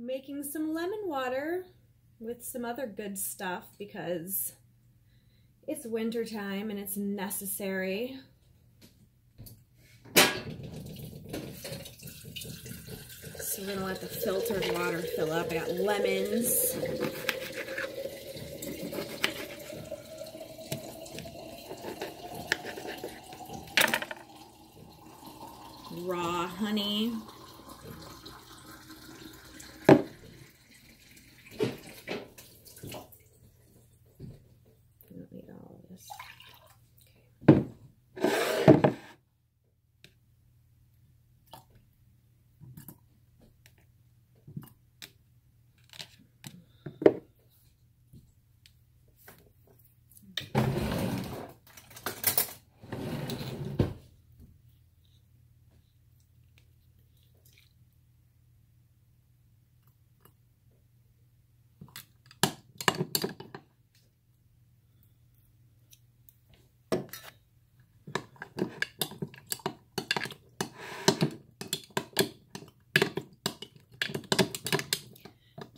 making some lemon water with some other good stuff because it's winter time and it's necessary. So we're gonna let the filtered water fill up. I got lemons. Raw honey.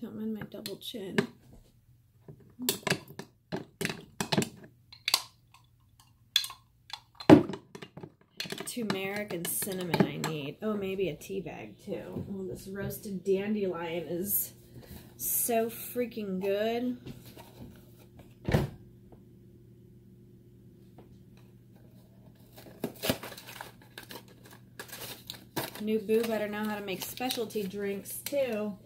Don't mind my double chin. Turmeric and cinnamon I need. Oh, maybe a tea bag too. Oh, this roasted dandelion is so freaking good. New boo better know how to make specialty drinks too.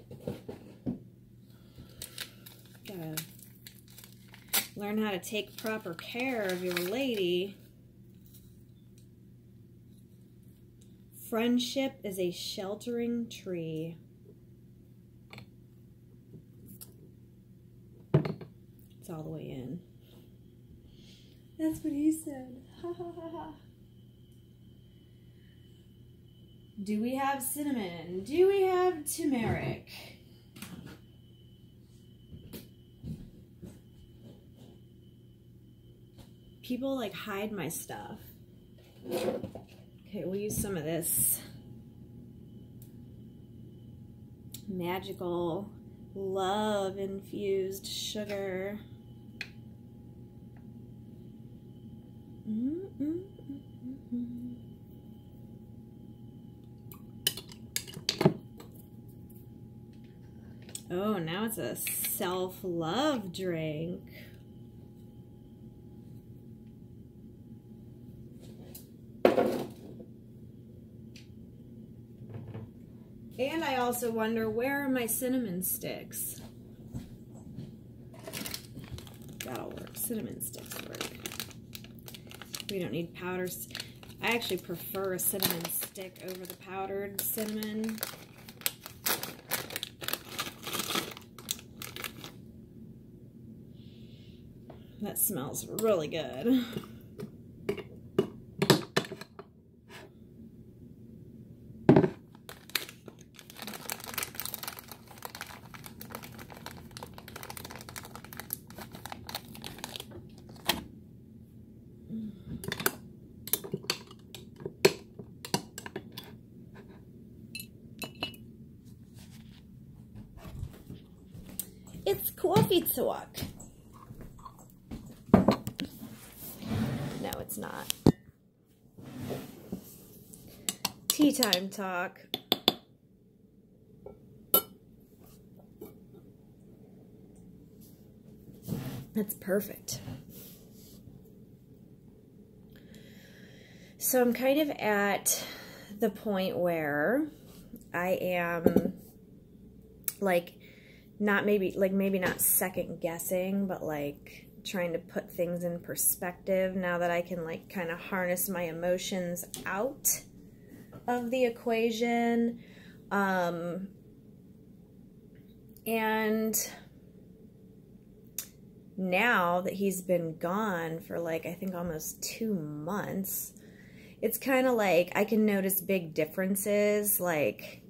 Gotta learn how to take proper care of your lady. Friendship is a sheltering tree. It's all the way in. That's what he said. Ha ha ha ha. Do we have cinnamon? Do we have turmeric? People like hide my stuff. Okay, we'll use some of this magical love infused sugar. Oh, now it's a self-love drink. And I also wonder, where are my cinnamon sticks? That'll work. Cinnamon sticks work. We don't need powders. I actually prefer a cinnamon stick over the powdered cinnamon. That smells really good. It's coffee talk. No, it's not. Tea time talk. That's perfect. So I'm kind of at the point where I am like maybe not second guessing, but like trying to put things in perspective now that I can like kind of harness my emotions out of the equation. And now that he's been gone for like, I think almost 2 months, it's kind of like I can notice big differences. Like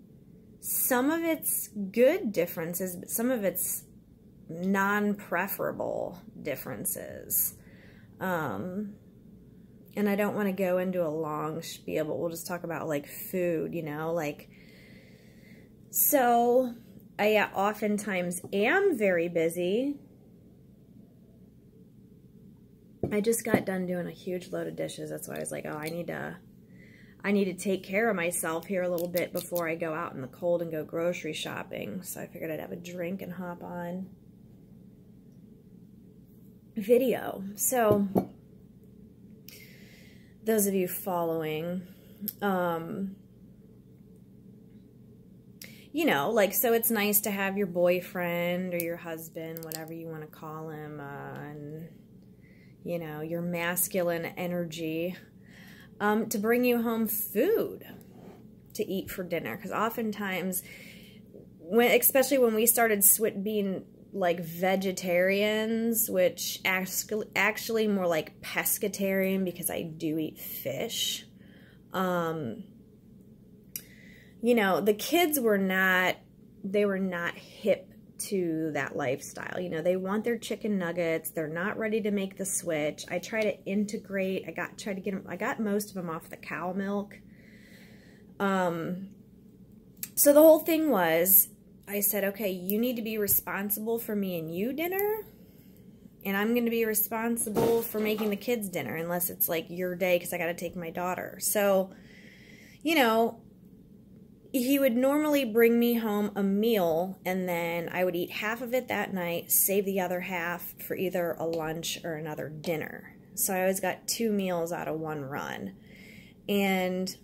some of it's good differences, but some of it's non-preferable differences. And I don't want to go into a long spiel, but we'll just talk about like food, you know, like, so I oftentimes am very busy. I just got done doing a huge load of dishes. That's why I was like, oh, I need to take care of myself here a little bit before I go out in the cold and go grocery shopping. So I figured I'd have a drink and hop on video. So those of you following, you know, like, so it's nice to have your boyfriend or your husband, whatever you want to call him, and, you know, your masculine energy, to bring you home food to eat for dinner. Because oftentimes, especially when we started being like vegetarians, which actually more like pescatarian, because I do eat fish. You know, the kids were not hip to that lifestyle. You know, they want their chicken nuggets. They're not ready to make the switch. I try to integrate. I got most of them off the cow milk. So the whole thing was, I said, okay, you need to be responsible for me and you dinner, and I'm going to be responsible for making the kids dinner, unless it's like your day because I got to take my daughter. So, you know, he would normally bring me home a meal, and then I would eat half of it that night, save the other half for either a lunch or another dinner. So I always got 2 meals out of one run. And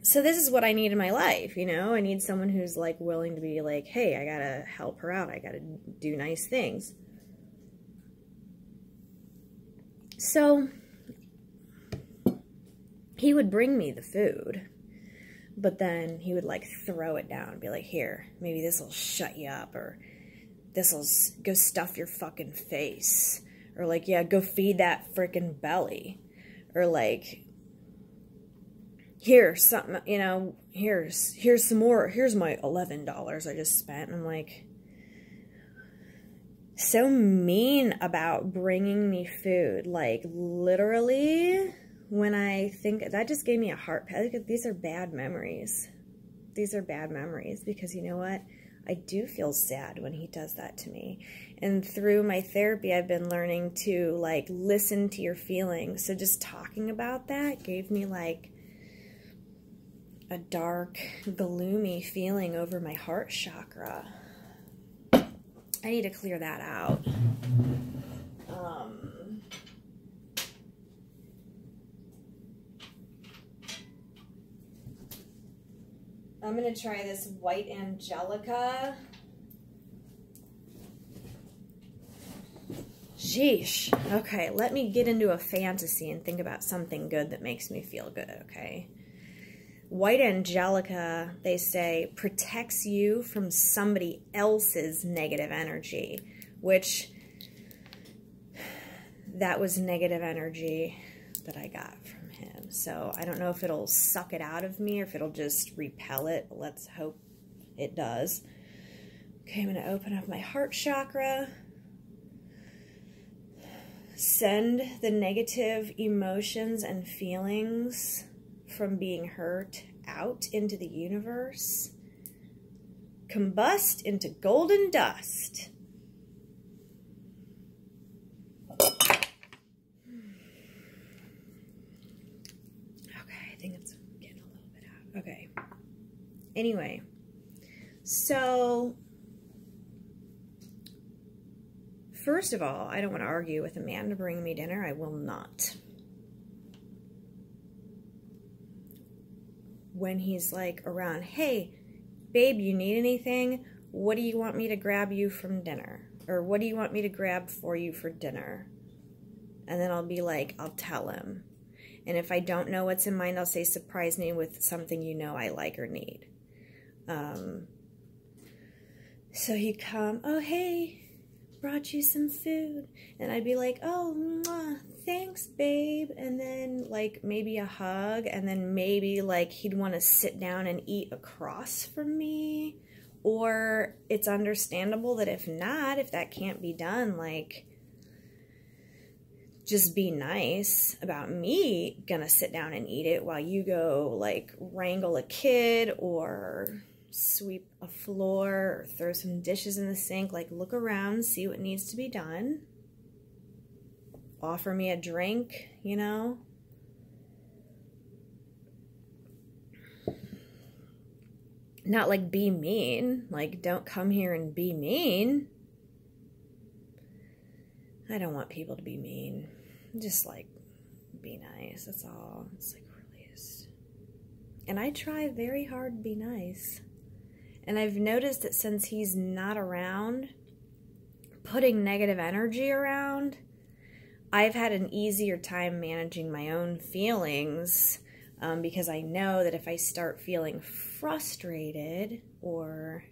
so this is what I need in my life, you know? I need someone who's like willing to be like, hey, I gotta help her out. I gotta do nice things. So he would bring me the food, but then he would like throw it down and be like, here, maybe this will shut you up, or this will go stuff your fucking face, or like, yeah, go feed that freaking belly, or like, here's something, you know, here's some more, here's my $11 I just spent. And I'm like, so mean about bringing me food. Like, literally, when I think, that just gave me a heart pat. These are bad memories. These are bad memories, because you know what? I do feel sad when he does that to me. And through my therapy, I've been learning to like listen to your feelings. So just talking about that gave me like a dark, gloomy feeling over my heart chakra. I need to clear that out. I'm going to try this white Angelica. Sheesh. Okay, let me get into a fantasy and think about something good that makes me feel good, okay? White Angelica, they say, protects you from somebody else's negative energy, which that was negative energy that I got from him. So I don't know if it'll suck it out of me or if it'll just repel it. Let's hope it does. Okay, I'm going to open up my heart chakra. Send the negative emotions and feelings from being hurt out into the universe. Combust into golden dust. Okay, I think it's getting a little bit out. Okay. Anyway, so first of all, I don't want to argue with a man to bring me dinner. I will not. When he's like around, hey, babe, you need anything? What do you want me to grab you from dinner? Or what do you want me to grab for you for dinner? And then I'll be like, I'll tell him. And if I don't know what's in mind, I'll say, surprise me with something you know I like or need. So he'd come, oh, hey, brought you some food. And I'd be like, oh, mwah, thanks, babe. And then like maybe a hug, and then maybe like he'd want to sit down and eat across from me. Or it's understandable that if not, if that can't be done, like just be nice about me gonna sit down and eat it while you go like wrangle a kid or sweep a floor or throw some dishes in the sink. Like, look around, see what needs to be done. Offer me a drink, you know? Not like be mean. Like, don't come here and be mean. I don't want people to be mean. Just like be nice. That's all. It's like really just. And I try very hard to be nice. And I've noticed that since he's not around, putting negative energy around, I've had an easier time managing my own feelings. Because I know that if I start feeling frustrated or,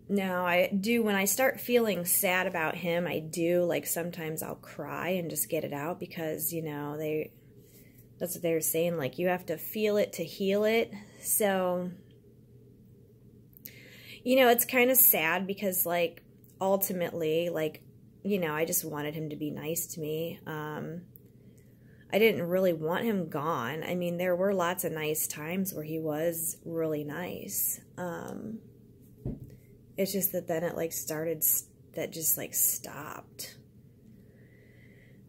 no, I do, when I start feeling sad about him, I do, like, sometimes I'll cry and just get it out because, you know, that's what they were saying, like, you have to feel it to heal it. So, you know, it's kind of sad because, like, ultimately, like, you know, I just wanted him to be nice to me. I didn't really want him gone. I mean, there were lots of nice times where he was really nice. It's just that then it, like, started, that just, like, stopped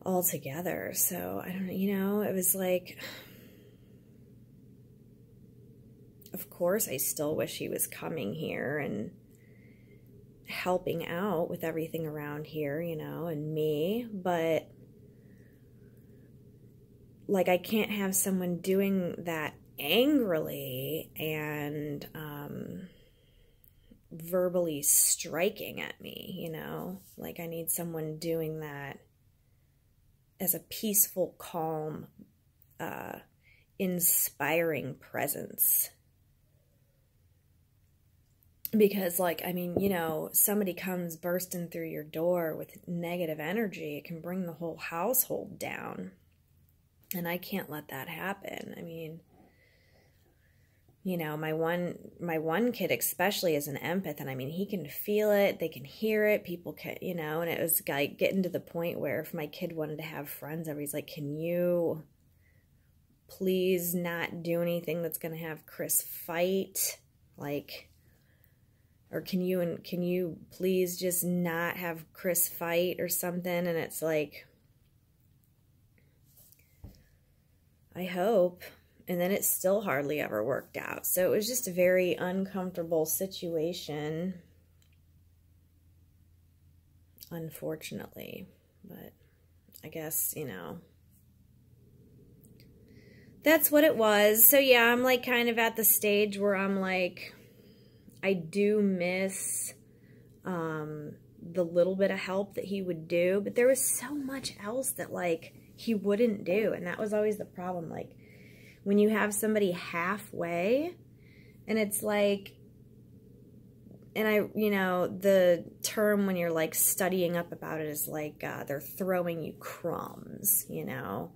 altogether. So, I don't know, you know, it was like, of course, I still wish he was coming here and helping out with everything around here, you know, and me, but like, I can't have someone doing that angrily and verbally striking at me, you know? Like, I need someone doing that as a peaceful, calm, inspiring presence. Because, like, I mean, you know, somebody comes bursting through your door with negative energy, it can bring the whole household down. And I can't let that happen. I mean, you know, my one kid especially is an empath, and I mean, he can feel it, they can hear it, people can, you know, and it was like getting to the point where if my kid wanted to have friends over, he's like, can you please not do anything that's going to have Chris fight? Like, or can you please just not have Chris fight or something? And it's like, I hope. And then it still hardly ever worked out. So it was just a very uncomfortable situation, unfortunately. But I guess, you know, that's what it was. So yeah, I'm like kind of at the stage where I'm like, I do miss the little bit of help that he would do. But there was so much else that, like, he wouldn't do. And that was always the problem. Like, when you have somebody halfway, and it's like, and I, you know, the term when you're, like, studying up about it is like, they're throwing you crumbs, you know,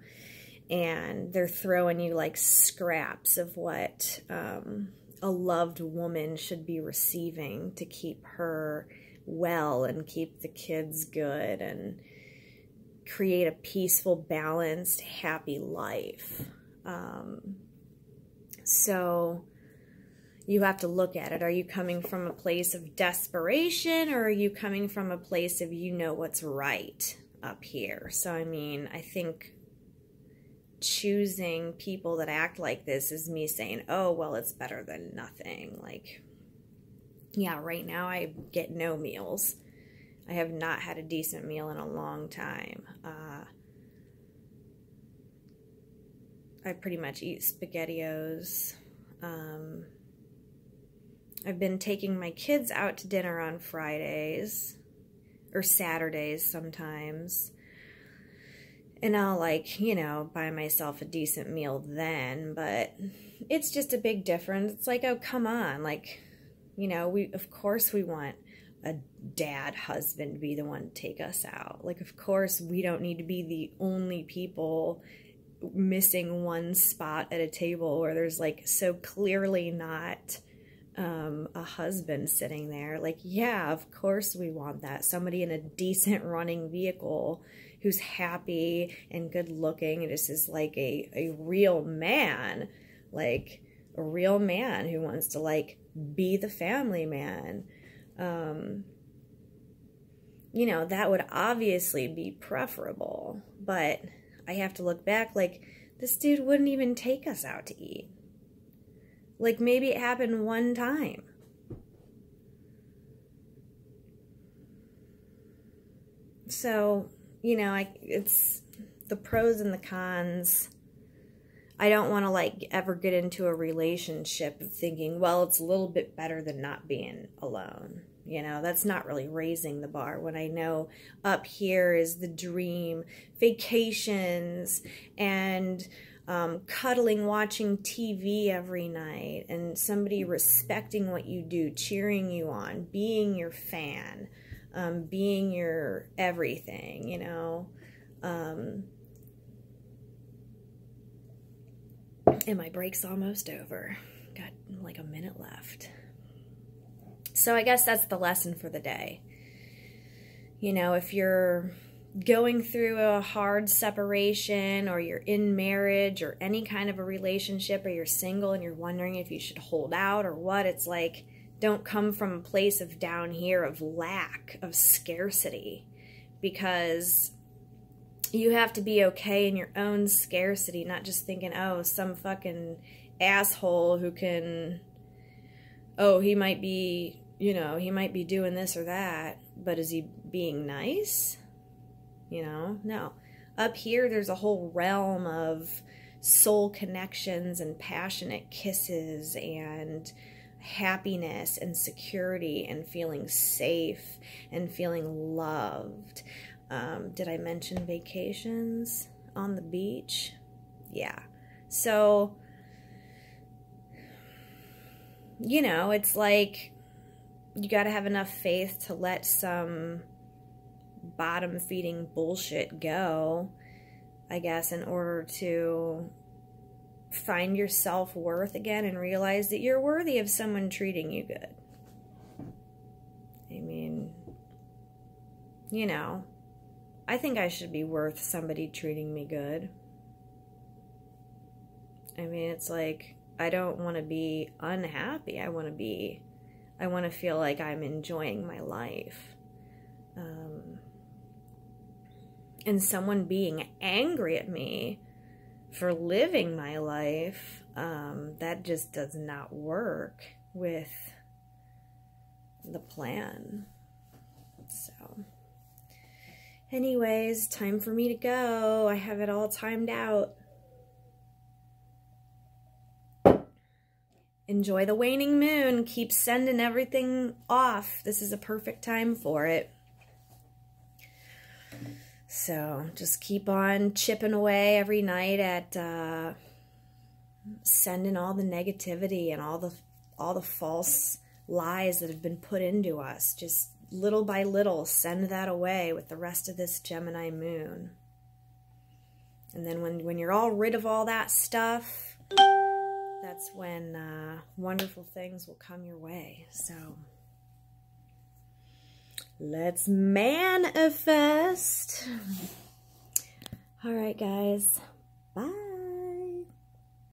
and they're throwing you, like, scraps of what a loved woman should be receiving to keep her well and keep the kids good and create a peaceful, balanced, happy life. So you have to look at it. Are you coming from a place of desperation, or are you coming from a place of, you know what's right up here? So, I mean, I think choosing people that act like this is me saying, oh, well, it's better than nothing. Like, yeah, right now I get no meals. I have not had a decent meal in a long time. I pretty much eat SpaghettiOs. I've been taking my kids out to dinner on Fridays or Saturdays sometimes. And I'll, like, you know, buy myself a decent meal then, but it's just a big difference. It's like, oh, come on. Like, you know, of course we want a dad husband to be the one to take us out. Like, of course we don't need to be the only people missing one spot at a table where there's, like, so clearly not a husband sitting there. Like, yeah, of course we want that. Somebody in a decent running vehicle who's happy and good looking and just is like a real man. Like, a real man who wants to like be the family man. You know, that would obviously be preferable, but I have to look back, like, this dude wouldn't even take us out to eat. Like, maybe it happened one time. So, you know, it's the pros and the cons. I don't want to, like, ever get into a relationship of thinking, well, it's a little bit better than not being alone. You know, that's not really raising the bar when I know up here is the dream, vacations, and cuddling, watching TV every night, and somebody respecting what you do, cheering you on, being your fan, being your everything, you know. And my break's almost over. Got like a minute left. So I guess that's the lesson for the day. You know, if you're going through a hard separation, or you're in marriage or any kind of a relationship, or you're single and you're wondering if you should hold out or what, it's like, don't come from a place of down here, of lack, of scarcity, because you have to be okay in your own scarcity, not just thinking, oh, some fucking asshole who can, oh, he might be, you know, he might be doing this or that, but is he being nice? You know, no. Up here, there's a whole realm of soul connections and passionate kisses and happiness and security and feeling safe and feeling loved. Did I mention vacations on the beach? Yeah. So, you know, it's like you got to have enough faith to let some bottom-feeding bullshit go, I guess, in order to find your self-worth again and realize that you're worthy of someone treating you good. I mean, you know, I think I should be worth somebody treating me good. I mean, it's like, I don't want to be unhappy. I want to feel like I'm enjoying my life. And someone being angry at me for living my life, that just does not work with the plan. So, anyways, time for me to go. I have it all timed out. Enjoy the waning moon. Keep sending everything off. This is a perfect time for it. So just keep on chipping away every night at sending all the negativity and all the false lies that have been put into us. Just little by little, send that away with the rest of this Gemini moon. And then when you're all rid of all that stuff, that's when wonderful things will come your way. So let's manifest. All right, guys. Bye.